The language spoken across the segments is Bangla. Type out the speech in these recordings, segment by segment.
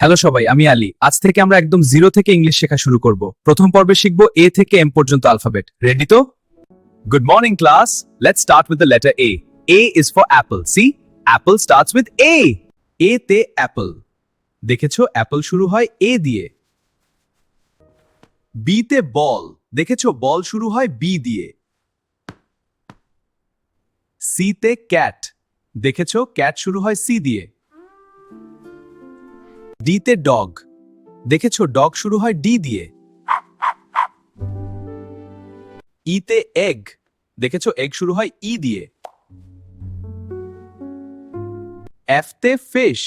হ্যালো সবাই, আমি আলী। আজ থেকে আমরা একদম জিরো থেকে ইংলিশ শেখা শুরু করব। প্রথম পর্বে শিখব এ থেকে এম পর্যন্ত অ্যালফাবেট। রেডি তো? Good morning class. Let's start with the letter A. A is for apple. See, apple starts with A. A তে অ্যাপল। দেখেছো অ্যাপল শুরু হয় এ দিয়ে। বি তে বল। দেখেছো বল শুরু হয় বি দিয়ে। সি তে ক্যাট। দেখেছো ক্যাট শুরু হয় সি দিয়ে। ডি তে ডগ। দেখেছো ডগ শুরু হয় ডি দিয়ে। ইতে এগ। দেখেছো এগ শুরু হয় ই দিয়ে। এফ তে ফিশ।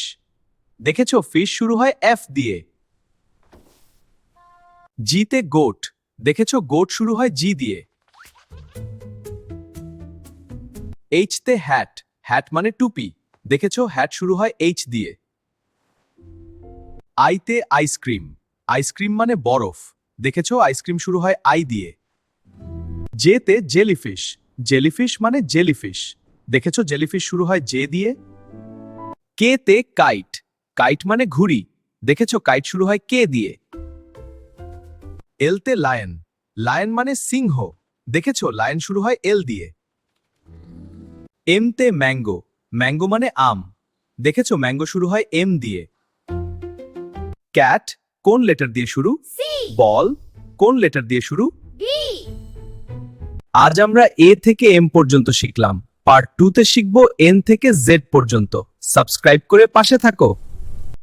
দেখেছো ফিশ শুরু হয় এফ দিয়ে। জি তে গোট। দেখেছো গোট শুরু হয় জি দিয়ে। এইচ তে হ্যাট। হ্যাট মানে টুপি। দেখেছো হ্যাট শুরু হয় এইচ দিয়ে। আই তে আইসক্রিম। আইসক্রিম মানে বরফ। দেখেছো আইসক্রিম শুরু হয় আই দিয়ে। জে তে জেলিফিশ। জেলিফিশ মানে জেলিফিশ। দেখেছো জেলিফিশ শুরু হয় জে দিয়ে। কে তে কাইট। কাইট মানে ঘুড়ি। দেখেছো কাইট শুরু হয় কে দিয়ে। এল তে লায়ন। লায়ন মানে সিংহ। দেখেছো লায়ন শুরু হয় এল দিয়ে। এম তে ম্যাঙ্গো। ম্যাঙ্গো মানে আম। দেখেছো ম্যাঙ্গো শুরু হয় এম দিয়ে। ক্যাট কোন লেটার দিয়ে শুরু? বল কোন লেটার দিয়ে শুরু? আজ আমরা এ থেকে এম পর্যন্ত শিখলাম। পার্ট 2 তে শিখবো এন থেকে জেড পর্যন্ত। সাবস্ক্রাইব করে পাশে থাকো।